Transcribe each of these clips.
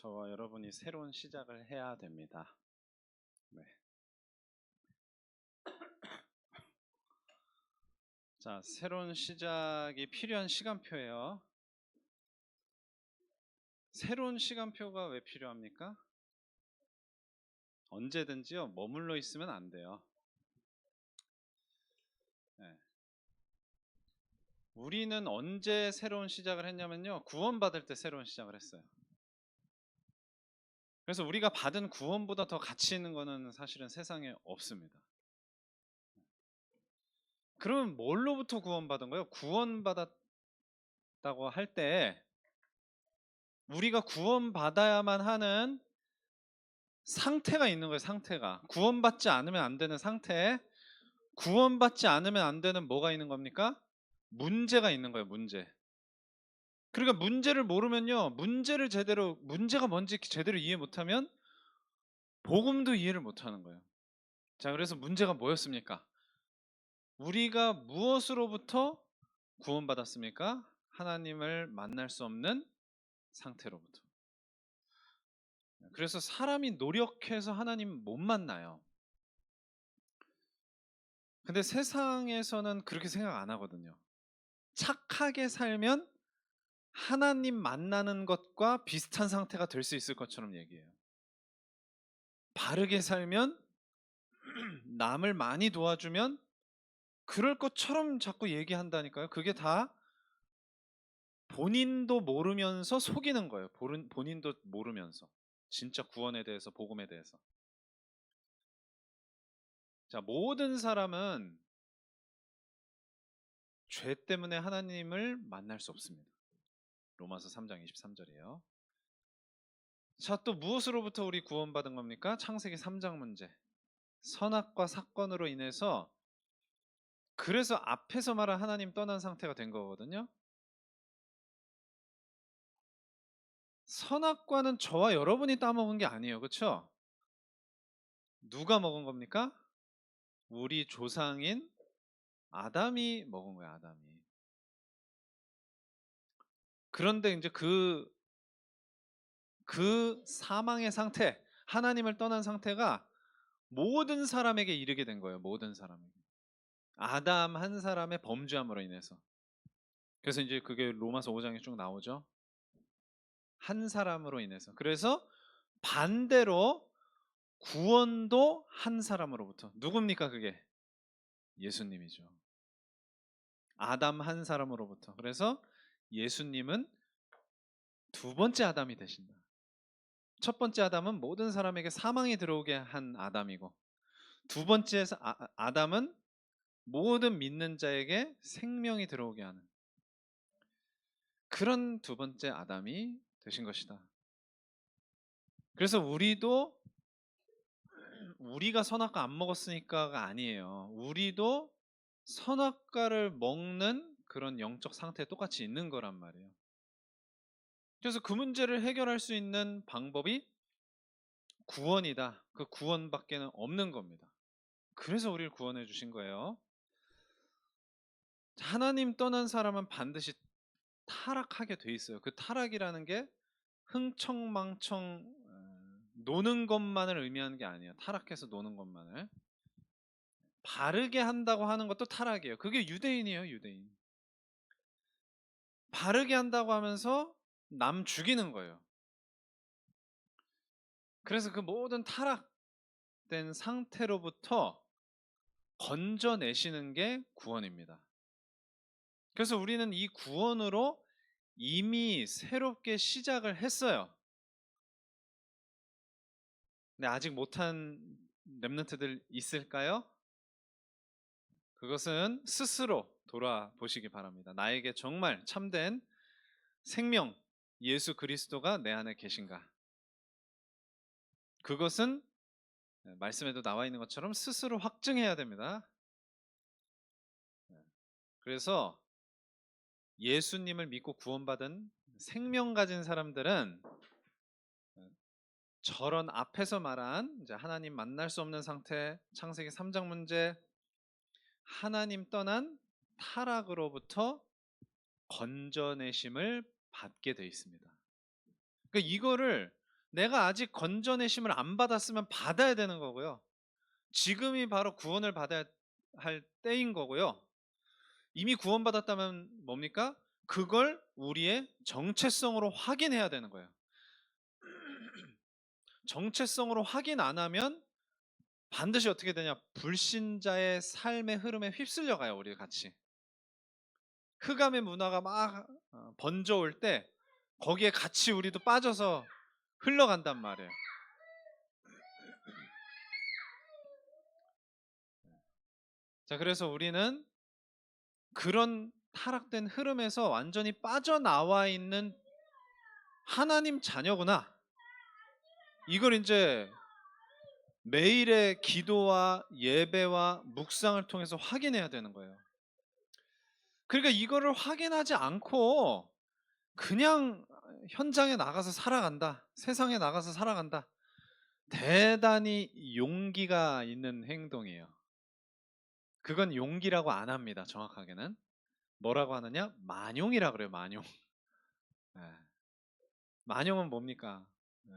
저와 여러분이 새로운 시작을 해야 됩니다. 네. 자, 새로운 시작이 필요한 시간표예요. 새로운 시간표가 왜 필요합니까? 언제든지요, 머물러 있으면 안 돼요. 네. 우리는 언제 새로운 시작을 했냐면요, 구원받을 때 새로운 시작을 했어요. 그래서 우리가 받은 구원보다 더 가치 있는 거는 사실은 세상에 없습니다. 그러면 뭘로부터 구원받은 거예요? 구원받았다고 할 때 우리가 구원받아야만 하는 상태가 있는 거예요. 상태가 구원받지 않으면 안 되는 상태. 구원받지 않으면 안 되는 뭐가 있는 겁니까? 문제가 있는 거예요. 문제. 그러니까 문제를 모르면요, 문제가 뭔지 제대로 이해 못하면 복음도 이해를 못하는 거예요. 자, 그래서 문제가 뭐였습니까? 우리가 무엇으로부터 구원받았습니까? 하나님을 만날 수 없는 상태로부터. 그래서 사람이 노력해서 하나님 못 만나요. 근데 세상에서는 그렇게 생각 안 하거든요. 착하게 살면 하나님 만나는 것과 비슷한 상태가 될 수 있을 것처럼 얘기해요. 바르게 살면 남을 많이 도와주면 그럴 것처럼 자꾸 얘기한다니까요. 그게 다 본인도 모르면서 속이는 거예요. 본인도 모르면서. 진짜 구원에 대해서, 복음에 대해서. 자, 모든 사람은 죄 때문에 하나님을 만날 수 없습니다. 로마서 3장 23절이에요. 자, 또 무엇으로부터 우리 구원받은 겁니까? 창세기 3장 문제. 선악과 사건으로 인해서, 그래서 앞에서 말한 하나님 떠난 상태가 된 거거든요. 선악과는 저와 여러분이 따먹은 게 아니에요. 그렇죠? 누가 먹은 겁니까? 우리 조상인 아담이 먹은 거예요. 아담이. 그런데 이제 그 사망의 상태, 하나님을 떠난 상태가 모든 사람에게 이르게 된 거예요. 모든 사람에게. 아담 한 사람의 범죄함으로 인해서. 그래서 이제 그게 로마서 5장에 쭉 나오죠. 한 사람으로 인해서. 그래서 반대로 구원도 한 사람으로부터. 누굽니까 그게? 예수님이죠. 아담 한 사람으로부터. 그래서 예수님은 두 번째 아담이 되신다. 첫 번째 아담은 모든 사람에게 사망이 들어오게 한 아담이고, 두 번째 아담은 모든 믿는 자에게 생명이 들어오게 하는 그런 두 번째 아담이 되신 것이다. 그래서 우리가 선악과 안 먹었으니까가 아니에요. 우리도 선악과를 먹는 그런 영적 상태에 똑같이 있는 거란 말이에요. 그래서 그 문제를 해결할 수 있는 방법이 구원이다. 그 구원밖에는 없는 겁니다. 그래서 우리를 구원해 주신 거예요. 하나님 떠난 사람은 반드시 타락하게 돼 있어요. 그 타락이라는 게 흥청망청 노는 것만을 의미하는 게 아니에요. 타락해서 노는 것만을. 바르게 한다고 하는 것도 타락이에요. 그게 유대인이에요, 유대인. 바르게 한다고 하면서 남 죽이는 거예요. 그래서 그 모든 타락된 상태로부터 건져내시는 게 구원입니다. 그래서 우리는 이 구원으로 이미 새롭게 시작을 했어요. 근데 아직 못한 렘넌트들 있을까요? 그것은 스스로 돌아보시기 바랍니다. 나에게 정말 참된 생명 예수 그리스도가 내 안에 계신가? 그것은 말씀에도 나와 있는 것처럼 스스로 확증해야 됩니다. 그래서 예수님을 믿고 구원받은 생명 가진 사람들은 저런 앞에서 말한 이제 하나님 만날 수 없는 상태, 창세기 3장 문제, 하나님 떠난 타락으로부터 건져내심을 받게 돼 있습니다. 그러니까 이거를 내가 아직 건져내심을 안 받았으면 받아야 되는 거고요. 지금이 바로 구원을 받아야 할 때인 거고요. 이미 구원받았다면 뭡니까? 그걸 우리의 정체성으로 확인해야 되는 거예요. 정체성으로 확인 안 하면 반드시 어떻게 되냐? 불신자의 삶의 흐름에 휩쓸려 가요, 우리 같이. 흑암의 문화가 막 번져올 때 거기에 같이 우리도 빠져서 흘러간단 말이에요. 자, 그래서 우리는 그런 타락된 흐름에서 완전히 빠져나와 있는 하나님 자녀구나. 이걸 이제 매일의 기도와 예배와 묵상을 통해서 확인해야 되는 거예요. 그러니까 이거를 확인하지 않고 그냥 현장에 나가서 살아간다. 세상에 나가서 살아간다. 대단히 용기가 있는 행동이에요. 그건 용기라고 안 합니다. 정확하게는. 뭐라고 하느냐? 만용이라 그래요. 만용. 예. 만용은 뭡니까? 예.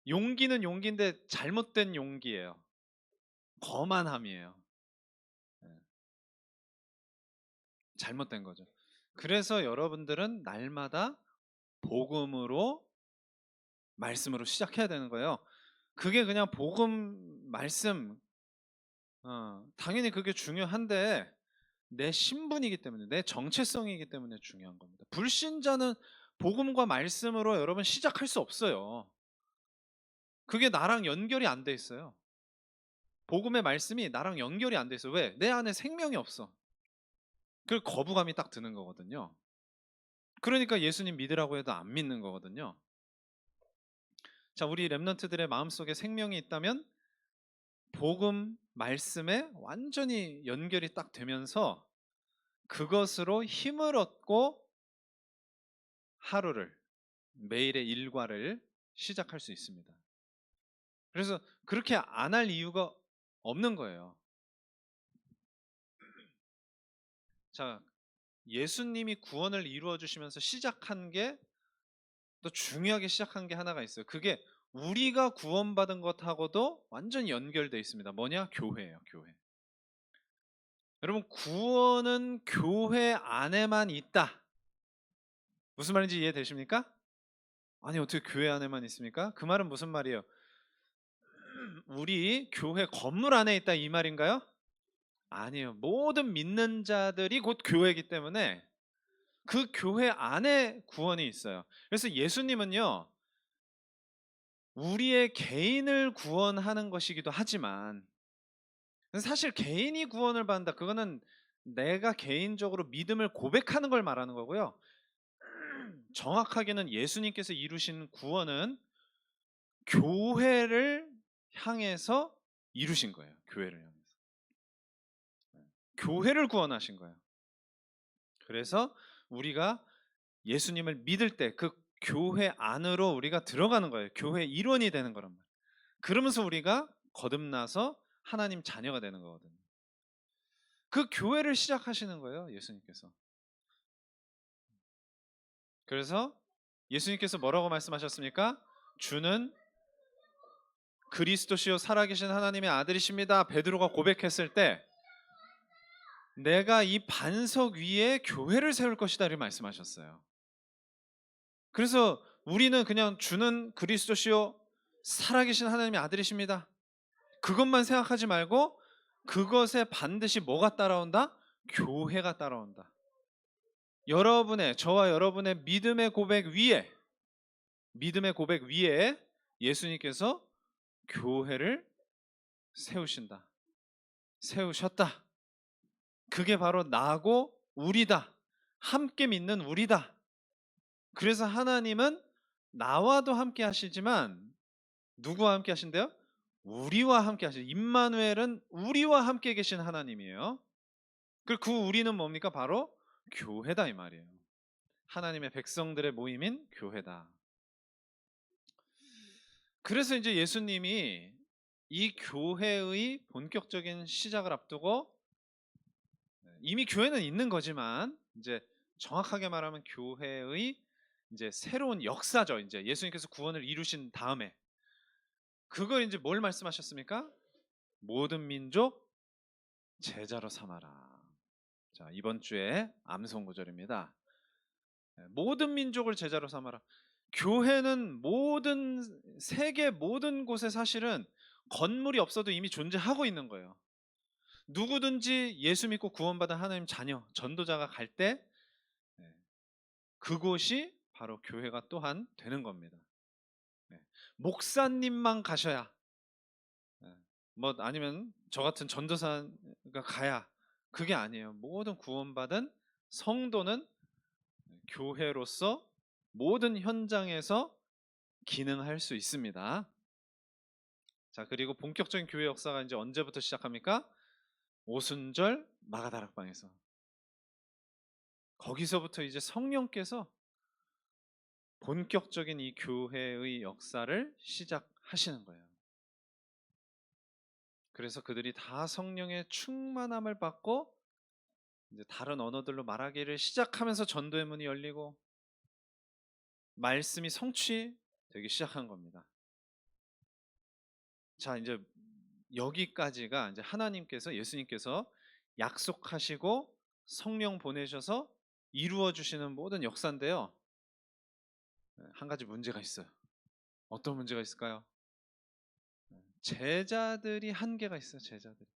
용기는 용기인데 잘못된 용기예요. 거만함이에요. 예. 잘못된 거죠. 그래서 여러분들은 날마다 복음으로 말씀으로 시작해야 되는 거예요. 그게 그냥 복음 말씀 당연히 그게 중요한데 내 신분이기 때문에 내 정체성이기 때문에 중요한 겁니다. 불신자는 복음과 말씀으로 여러분 시작할 수 없어요. 그게 나랑 연결이 안 돼 있어요. 복음의 말씀이 나랑 연결이 안 돼 있어. 왜? 내 안에 생명이 없어. 그 거부감이 딱 드는 거거든요. 그러니까 예수님 믿으라고 해도 안 믿는 거거든요. 자, 우리 렘넌트들의 마음속에 생명이 있다면 복음 말씀에 완전히 연결이 딱 되면서 그것으로 힘을 얻고 하루를 매일의 일과를 시작할 수 있습니다. 그래서 그렇게 안 할 이유가 없는 거예요. 자, 예수님이 구원을 이루어 주시면서 시작한 게 또 중요하게 시작한 게 하나가 있어요. 그게 우리가 구원받은 것하고도 완전히 연결되어 있습니다. 뭐냐? 교회예요, 교회. 여러분, 구원은 교회 안에만 있다. 무슨 말인지 이해되십니까? 아니, 어떻게 교회 안에만 있습니까? 그 말은 무슨 말이에요? 우리 교회 건물 안에 있다 이 말인가요? 아니에요. 모든 믿는 자들이 곧 교회이기 때문에 그 교회 안에 구원이 있어요. 그래서 예수님은요, 우리의 개인을 구원하는 것이기도 하지만 사실 개인이 구원을 받는다. 그거는 내가 개인적으로 믿음을 고백하는 걸 말하는 거고요. 정확하게는 예수님께서 이루신 구원은 교회를 향해서 이루신 거예요. 교회를 향해서. 교회를 구원하신 거예요. 그래서 우리가 예수님을 믿을 때 그 교회 안으로 우리가 들어가는 거예요. 교회 일원이 되는 거란 말이에요. 그러면서 우리가 거듭나서 하나님 자녀가 되는 거거든요. 그 교회를 시작하시는 거예요, 예수님께서. 그래서 예수님께서 뭐라고 말씀하셨습니까? 주는 그리스도시요 살아계신 하나님의 아들이십니다. 베드로가 고백했을 때 내가 이 반석 위에 교회를 세울 것이다 이렇게 말씀하셨어요. 그래서 우리는 그냥 주는 그리스도시요 살아계신 하나님의 아들이십니다. 그것만 생각하지 말고 그것에 반드시 뭐가 따라온다? 교회가 따라온다. 저와 여러분의 믿음의 고백 위에 예수님께서 교회를 세우신다. 세우셨다. 그게 바로 나고 우리다. 함께 믿는 우리다. 그래서 하나님은 나와도 함께 하시지만 누구와 함께 하신대요? 우리와 함께 하시죠. 임마누엘은 우리와 함께 계신 하나님이에요. 그 우리는 뭡니까? 바로 교회다 이 말이에요. 하나님의 백성들의 모임인 교회다. 그래서 이제 예수님이 이 교회의 본격적인 시작을 앞두고 이미 교회는 있는 거지만 이제 정확하게 말하면 교회의 이제 새로운 역사죠. 이제 예수님께서 구원을 이루신 다음에 그걸 이제 뭘 말씀하셨습니까? 모든 민족 제자로 삼아라. 자, 이번 주에 암송 구절입니다. 모든 민족을 제자로 삼아라. 교회는 모든 세계 모든 곳에 사실은 건물이 없어도 이미 존재하고 있는 거예요. 누구든지 예수 믿고 구원받은 하나님 자녀, 전도자가 갈 때 그곳이 바로 교회가 또한 되는 겁니다. 목사님만 가셔야, 뭐 아니면 저 같은 전도사가 가야, 그게 아니에요. 모든 구원받은 성도는 교회로서 모든 현장에서 기능할 수 있습니다. 자, 그리고 본격적인 교회 역사가 이제 언제부터 시작합니까? 오순절 마가다락방에서. 거기서부터 이제 성령께서 본격적인 이 교회의 역사를 시작하시는 거예요. 그래서 그들이 다 성령의 충만함을 받고 이제 다른 언어들로 말하기를 시작하면서 전도의 문이 열리고 말씀이 성취되기 시작한 겁니다. 자, 이제 여기까지가 이제 하나님께서, 예수님께서 약속하시고 성령 보내셔서 이루어 주시는 모든 역사인데요. 한 가지 문제가 있어요. 어떤 문제가 있을까요? 제자들이 한계가 있어요. 제자들이.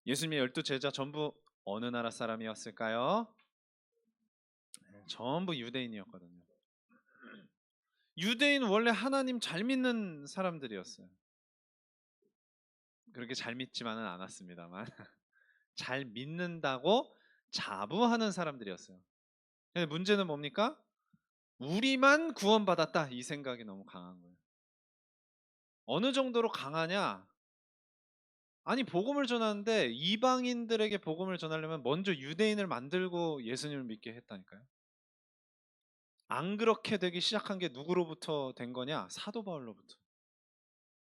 예수님의 12 제자 전부 어느 나라 사람이었을까요? 전부 유대인이었거든요. 유대인 원래 하나님 잘 믿는 사람들이었어요. 그렇게 잘 믿지만은 않았습니다만 잘 믿는다고 자부하는 사람들이었어요. 근데 문제는 뭡니까? 우리만 구원받았다, 이 생각이 너무 강한 거예요. 어느 정도로 강하냐? 아니, 복음을 전하는데 이방인들에게 복음을 전하려면 먼저 유대인을 만들고 예수님을 믿게 했다니까요. 안 그렇게 되기 시작한 게 누구로부터 된 거냐? 사도 바울로부터.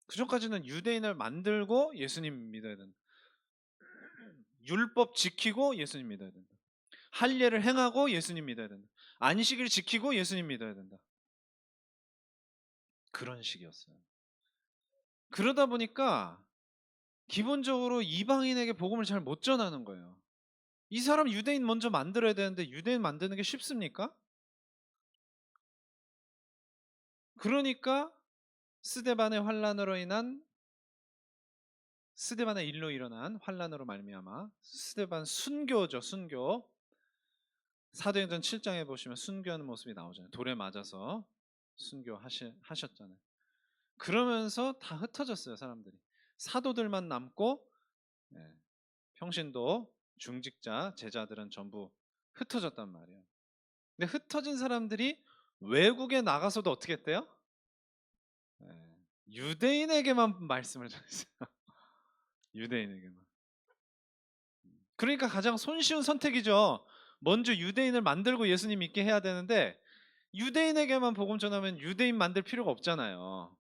그전까지는 유대인을 만들고 예수님 믿어야 된다. 율법 지키고 예수님 믿어야 된다. 할례를 행하고 예수님 믿어야 된다. 안식일 지키고 예수님 믿어야 된다. 그런 식이었어요. 그러다 보니까 기본적으로 이방인에게 복음을 잘 못 전하는 거예요. 이 사람 유대인 먼저 만들어야 되는데 유대인 만드는 게 쉽습니까? 그러니까 스데반의 환란으로 인한, 스데반의 일로 일어난 환란으로 말미암아 스데반 순교죠. 순교. 사도행전 7장에 보시면 순교하는 모습이 나오잖아요. 돌에 맞아서 순교하셨잖아요. 그러면서 다 흩어졌어요. 사람들이. 사도들만 남고 평신도 중직자 제자들은 전부 흩어졌단 말이에요. 근데 흩어진 사람들이 외국에 나가서도 어떻게 했대요? 유대인에게만 말씀을 전했어요. 유대인에게만. 그러니까 가장 손쉬운 선택이죠. 먼저 유대인을 만들고 예수님 믿게 해야 되는데 유대인에게만 복음 전하면 유대인 만들 필요가 없잖아요.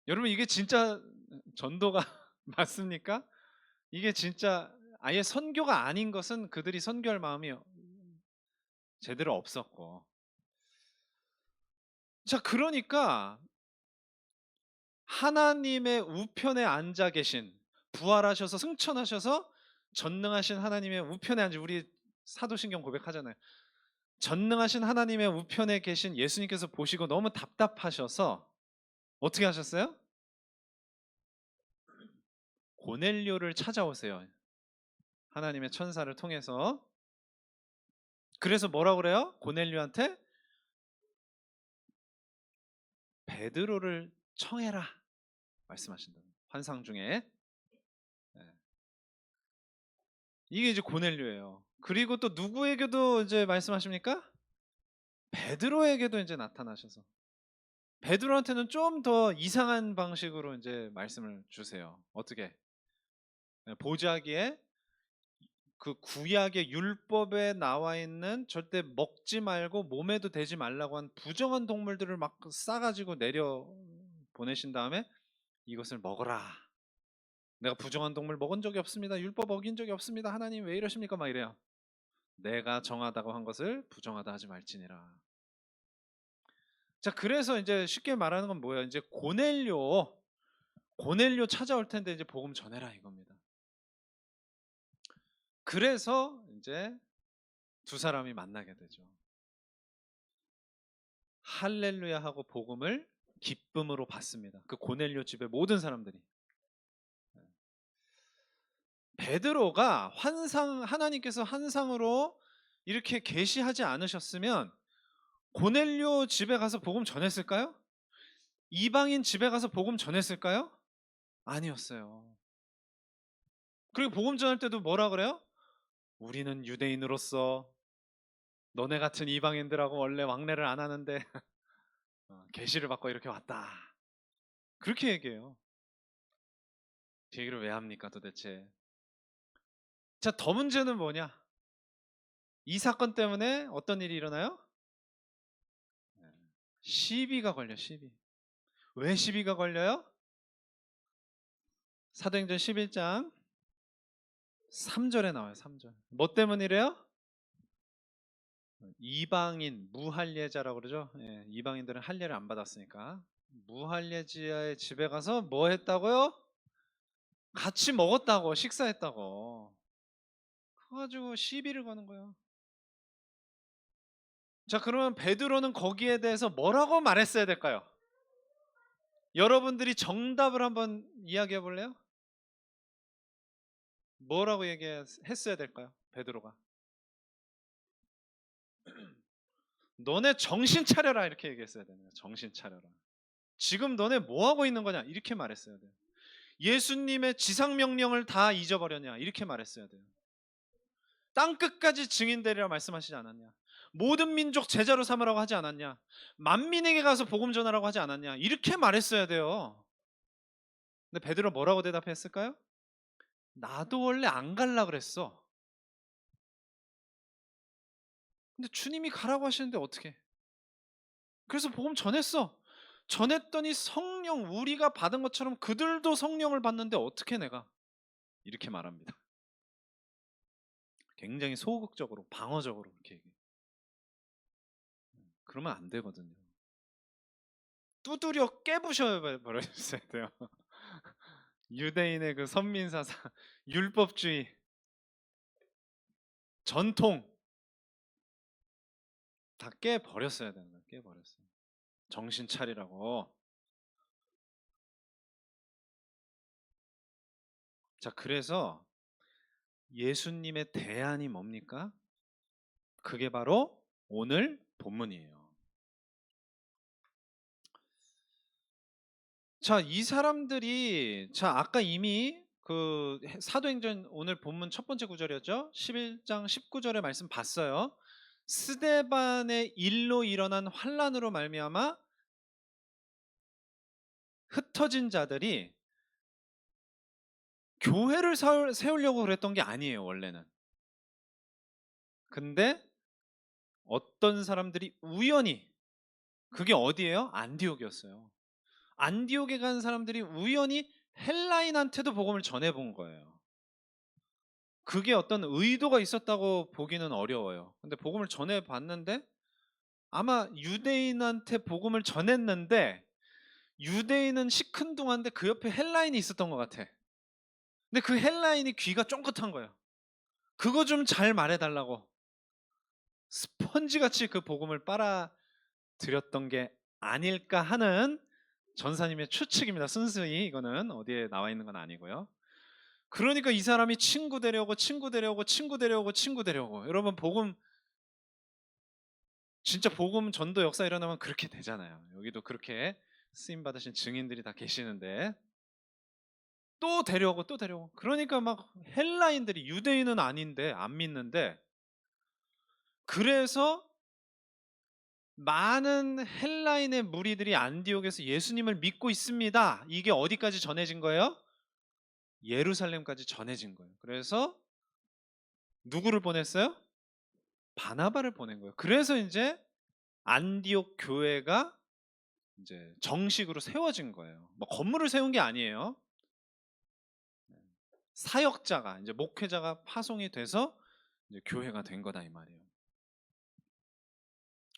여러분, 이게 진짜 전도가 맞습니까? 이게 진짜 아예 선교가 아닌 것은 그들이 선교할 마음이 제대로 없었고. 자, 그러니까 하나님의 우편에 앉아 계신, 부활하셔서 승천하셔서 전능하신 하나님의 우편에 앉은, 우리 사도신경 고백하잖아요. 전능하신 하나님의 우편에 계신 예수님께서 보시고 너무 답답하셔서 어떻게 하셨어요? 고넬료를 찾아오세요. 하나님의 천사를 통해서. 그래서 뭐라고 그래요? 고넬료한테 베드로를 청해라 말씀하신다. 환상 중에. 네. 이게 이제 고넬료예요. 그리고 또 누구에게도 이제 말씀하십니까? 베드로에게도 이제 나타나셔서 베드로한테는 좀 더 이상한 방식으로 이제 말씀을 주세요. 어떻게? 보자기에 그 구약의 율법에 나와 있는 절대 먹지 말고 몸에도 대지 말라고 한 부정한 동물들을 막 싸가지고 내려 보내신 다음에 이것을 먹어라. 내가 부정한 동물 먹은 적이 없습니다. 율법 어긴 적이 없습니다. 하나님 왜 이러십니까? 막 이래요. 내가 정하다고 한 것을 부정하다 하지 말지니라. 자, 그래서 이제 쉽게 말하는 건 뭐예요? 이제 고넬료 찾아올 텐데 이제 복음 전해라 이겁니다. 그래서 이제 두 사람이 만나게 되죠. 할렐루야 하고 복음을 기쁨으로 받습니다. 그 고넬료 집의 모든 사람들이. 베드로가 하나님께서 환상으로 이렇게 계시하지 않으셨으면 고넬료 집에 가서 복음 전했을까요? 이방인 집에 가서 복음 전했을까요? 아니었어요. 그리고 복음 전할 때도 뭐라 그래요? 우리는 유대인으로서 너네 같은 이방인들하고 원래 왕래를 안 하는데 계시를 받고 이렇게 왔다. 그렇게 얘기해요. 그 얘기를 왜 합니까 도대체? 자, 더 문제는 뭐냐? 이 사건 때문에 어떤 일이 일어나요? 시비가 걸려, 시비. 왜 시비가 걸려요? 사도행전 11장 3절에 나와요. 3절. 뭐 때문이래요? 이방인 무할례자라고 그러죠. 예, 이방인들은 할례를 안 받았으니까 무할례자의 집에 가서 뭐 했다고요? 같이 먹었다고, 식사했다고. 그래가지고 시비를 거는 거예요. 자, 그러면 베드로는 거기에 대해서 뭐라고 말했어야 될까요? 여러분들이 정답을 한번 이야기해 볼래요? 뭐라고 얘기했어야 될까요? 베드로가 너네 정신 차려라 이렇게 얘기했어야 되는 거예요. 정신 차려라. 지금 너네 뭐 하고 있는 거냐 이렇게 말했어야 돼요. 예수님의 지상 명령을 다 잊어버렸냐 이렇게 말했어야 돼요. 땅 끝까지 증인되리라 말씀하시지 않았냐? 모든 민족 제자로 삼으라고 하지 않았냐? 만민에게 가서 복음 전하라고 하지 않았냐? 이렇게 말했어야 돼요. 근데 베드로 뭐라고 대답했을까요? 나도 원래 안 갈라 그랬어. 근데 주님이 가라고 하시는데 어떻게? 그래서 복음 전했어. 전했더니 성령 우리가 받은 것처럼 그들도 성령을 받는데 어떻게 내가? 이렇게 말합니다. 굉장히 소극적으로 방어적으로 이렇게 얘기해요. 그러면 안 되거든요. 두드려 깨부셔 버렸어야 돼요. 유대인의 그 선민사상, 율법주의, 전통 다 깨버렸어야 되는 거예요. 깨버렸어요. 정신 차리라고. 자, 그래서 예수님의 대안이 뭡니까? 그게 바로 오늘 본문이에요. 자, 이 사람들이 아까 이미 그 사도행전 오늘 본문 첫 번째 구절이었죠. 11장 19절의 말씀 봤어요. 스데반의 일로 일어난 환란으로 말미암아 흩어진 자들이 교회를 세우려고 그랬던 게 아니에요, 원래는. 근데 어떤 사람들이 우연히 그게 어디예요? 안디옥이었어요. 안디옥에 간 사람들이 우연히 헬라인한테도 복음을 전해 본 거예요. 그게 어떤 의도가 있었다고 보기는 어려워요. 근데 복음을 전해 봤는데 아마 유대인한테 복음을 전했는데 유대인은 시큰둥한데 그 옆에 헬라인이 있었던 것 같아. 근데 그 헬라인이 귀가 쫑긋한 거예요. 그거 좀 잘 말해달라고 스펀지같이 그 복음을 빨아들였던 게 아닐까 하는 전사님의 추측입니다. 순수히 이거는 어디에 나와 있는 건 아니고요. 그러니까 이 사람이 친구 되려고 여러분 복음 진짜 복음 전도 역사 일어나면 그렇게 되잖아요. 여기도 그렇게 쓰임 받으신 증인들이 다 계시는데 또 데려오고 그러니까 막 헬라인들이 유대인은 아닌데 안 믿는데 그래서 많은 헬라인의 무리들이 안디옥에서 예수님을 믿고 있습니다. 이게 어디까지 전해진 거예요? 예루살렘까지 전해진 거예요. 그래서 누구를 보냈어요? 바나바를 보낸 거예요. 그래서 이제 안디옥 교회가 이제 정식으로 세워진 거예요. 뭐 건물을 세운 게 아니에요. 사역자가 이제 목회자가 파송이 돼서 이제 교회가 된 거다 이 말이에요.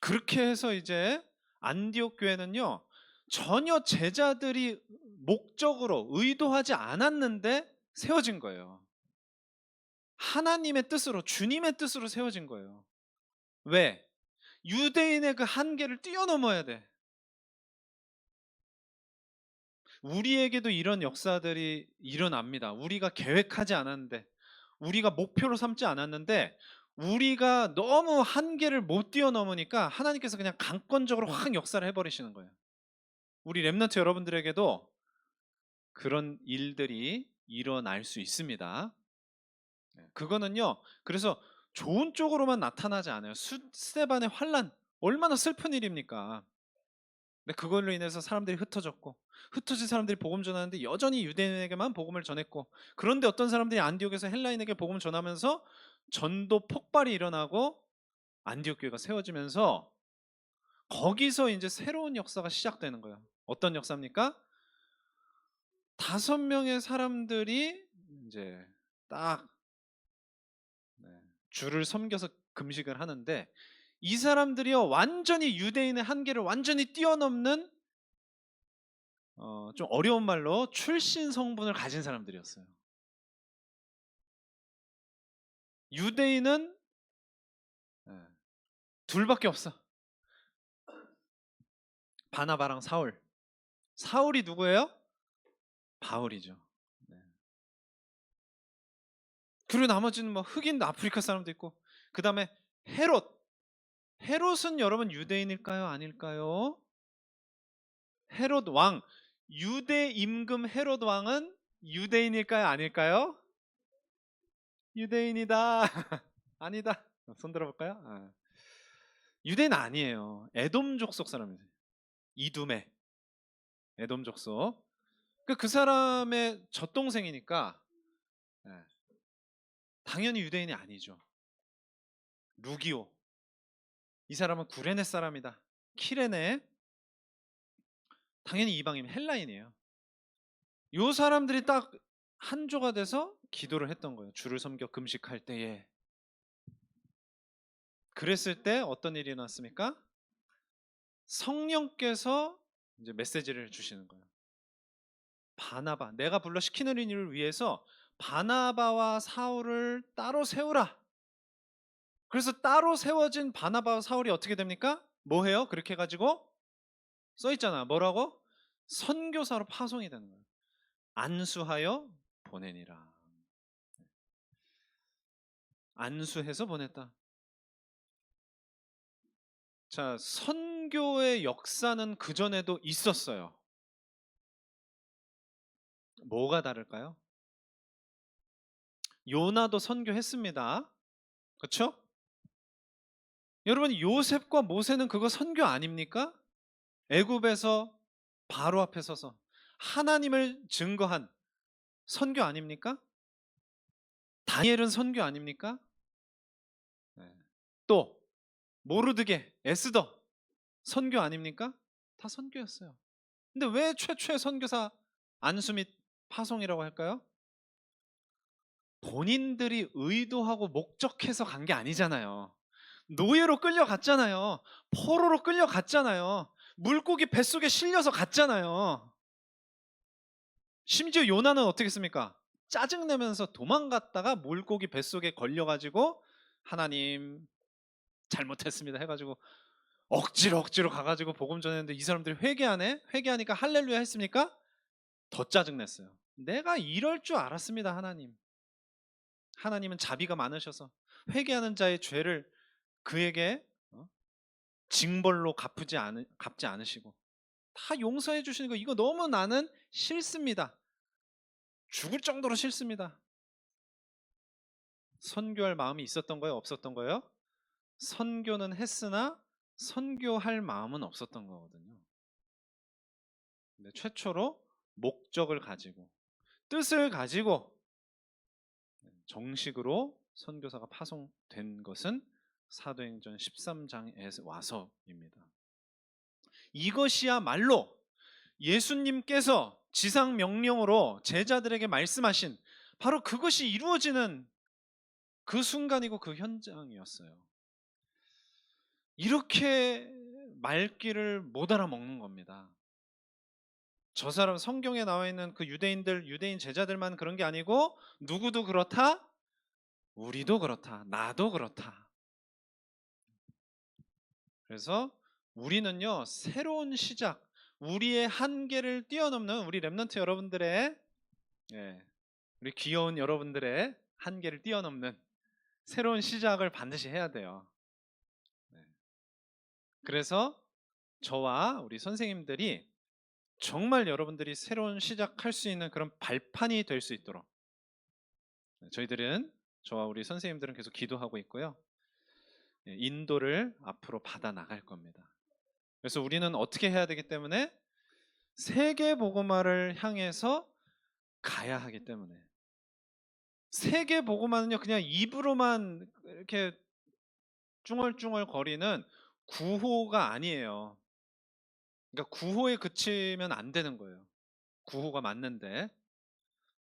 그렇게 해서 이제 안디옥 교회는요, 전혀 제자들이 목적으로 의도하지 않았는데 세워진 거예요. 하나님의 뜻으로, 주님의 뜻으로 세워진 거예요. 왜? 유대인의 그 한계를 뛰어넘어야 돼. 우리에게도 이런 역사들이 일어납니다. 우리가 계획하지 않았는데, 우리가 목표로 삼지 않았는데, 우리가 너무 한계를 못 뛰어넘으니까 하나님께서 그냥 강권적으로 확 역사를 해버리시는 거예요. 우리 렘넌트 여러분들에게도 그런 일들이 일어날 수 있습니다. 그거는요, 그래서 좋은 쪽으로만 나타나지 않아요. 스데반의 환란, 얼마나 슬픈 일입니까? 근데 그걸로 인해서 사람들이 흩어졌고, 흩어진 사람들이 복음 전하는데 여전히 유대인에게만 복음을 전했고, 그런데 어떤 사람들이 안디옥에서 헬라인에게 복음을 전하면서 전도 폭발이 일어나고 안디옥 교회가 세워지면서 거기서 이제 새로운 역사가 시작되는 거예요. 어떤 역사입니까? 5명의 사람들이 이제 딱 주를 섬겨서 금식을 하는데, 이 사람들이요 완전히 유대인의 한계를 완전히 뛰어넘는 좀 어려운 말로 출신 성분을 가진 사람들이었어요. 유대인은 예, 둘밖에 없어. 바나바랑 사울. 사울이 누구예요? 바울이죠. 네. 그리고 나머지는 뭐 흑인 아프리카 사람도 있고, 그 다음에 헤롯. 헤롯은 여러분 유대인일까요? 아닐까요? 헤롯 왕. 유대 임금 헤롯 왕은 유대인일까요? 아닐까요? 유대인이다. 아니다. 손 들어볼까요? 유대인 아니에요. 에돔 족속 사람이세요. 이두메. 에돔 족속. 그 사람의 젖동생이니까 예, 당연히 유대인이 아니죠. 루기오. 이 사람은 구레네 사람이다. 키레네. 당연히 이방인 헬라인이에요. 요 사람들이 딱 한조가 돼서 기도를 했던 거예요. 주를 섬겨 금식할 때에. 그랬을 때 어떤 일이 일어났습니까? 성령께서 이제 메시지를 주시는 거예요. 바나바, 내가 불러 시키는 일을 위해서 바나바와 사울을 따로 세우라. 그래서 따로 세워진 바나바와 사울이 어떻게 됩니까? 뭐 해요? 그렇게 해가지고 써 있잖아. 뭐라고? 선교사로 파송이 되는 거예요. 안수하여 보내니라. 안수해서 보냈다. 자, 선교의 역사는 그전에도 있었어요. 뭐가 다를까요? 요나도 선교했습니다. 그렇죠? 여러분, 요셉과 모세는 그거 선교 아닙니까? 애굽에서 바로 앞에 서서 하나님을 증거한 선교 아닙니까? 다니엘은 선교 아닙니까? 네. 또 모르드게, 에스더 선교 아닙니까? 다 선교였어요. 근데 왜 최초의 선교사 안수 및 파송이라고 할까요? 본인들이 의도하고 목적해서 간 게 아니잖아요. 노예로 끌려갔잖아요. 포로로 끌려갔잖아요. 물고기 뱃속에 실려서 갔잖아요. 심지어 요나는 어떻게 했습니까? 짜증내면서 도망갔다가 물고기 뱃속에 걸려가지고 하나님 잘못했습니다 해가지고 억지로 가가지고 복음 전했는데 이 사람들이 회개하네? 회개하니까 할렐루야 했습니까? 더 짜증냈어요. 내가 이럴 줄 알았습니다. 하나님은 자비가 많으셔서 회개하는 자의 죄를 그에게 징벌로 갚지 않으시고 다 용서해 주시는 거, 이거 너무 나는 싫습니다. 죽을 정도로 싫습니다. 선교할 마음이 있었던 거예요? 없었던 거예요? 선교는 했으나 선교할 마음은 없었던 거거든요. 근데 최초로 목적을 가지고 뜻을 가지고 정식으로 선교사가 파송된 것은 사도행전 13장에 와서입니다. 이것이야말로 예수님께서 지상 명령으로 제자들에게 말씀하신 바로 그것이 이루어지는 그 순간이고 그 현장이었어요. 이렇게 말귀를 못 알아먹는 겁니다. 저 사람 성경에 나와 있는 그 유대인 제자들만 그런 게 아니고 누구도 그렇다? 우리도 그렇다. 나도 그렇다. 그래서 우리는요, 새로운 시작, 우리의 한계를 뛰어넘는 우리 렘넌트 여러분들의, 예, 우리 귀여운 여러분들의 한계를 뛰어넘는 새로운 시작을 반드시 해야 돼요. 네. 그래서 저와 우리 선생님들이 정말 여러분들이 새로운 시작할 수 있는 그런 발판이 될 수 있도록, 저희들은, 저와 우리 선생님들은 계속 기도하고 있고요. 인도를 앞으로 받아 나갈 겁니다. 그래서 우리는 어떻게 해야 되기 때문에 세계 복음화를 향해서 가야 하기 때문에, 세계 복음화는요 그냥 입으로만 이렇게 쭝얼쭝얼 거리는 구호가 아니에요. 그러니까 구호에 그치면 안 되는 거예요. 구호가 맞는데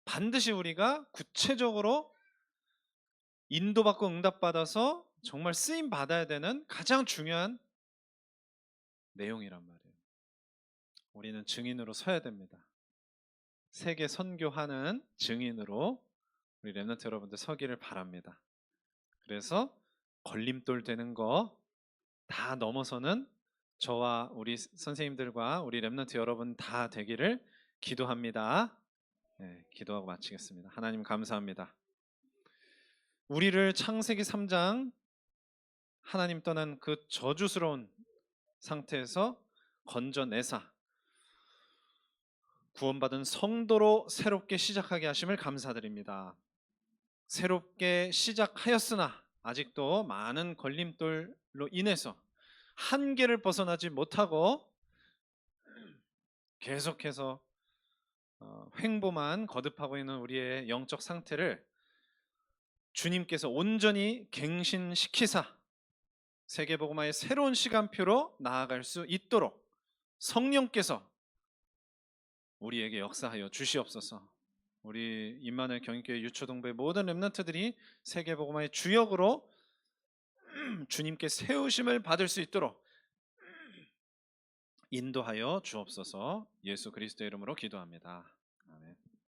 반드시 우리가 구체적으로 인도받고 응답받아서 정말 쓰임 받아야 되는 가장 중요한 내용이란 말이에요. 우리는 증인으로 서야 됩니다. 세계 선교하는 증인으로 우리 렘넌트 여러분들 서기를 바랍니다. 그래서 걸림돌 되는 거 다 넘어서는 저와 우리 선생님들과 우리 렘넌트 여러분 다 되기를 기도합니다. 네, 기도하고 마치겠습니다. 하나님 감사합니다. 우리를 창세기 3장 하나님 떠난 그 저주스러운 상태에서 건져내사 구원받은 성도로 새롭게 시작하게 하심을 감사드립니다. 새롭게 시작하였으나 아직도 많은 걸림돌로 인해서 한계를 벗어나지 못하고 계속해서 횡보만 거듭하고 있는 우리의 영적 상태를 주님께서 온전히 갱신시키사 세계복음화의 새로운 시간표로 나아갈 수 있도록 성령께서 우리에게 역사하여 주시옵소서. 우리 임마누엘 경인교회 유초동부의 모든 렘넌트들이 세계복음화의 주역으로 주님께 세우심을 받을 수 있도록 인도하여 주옵소서. 예수 그리스도의 이름으로 기도합니다.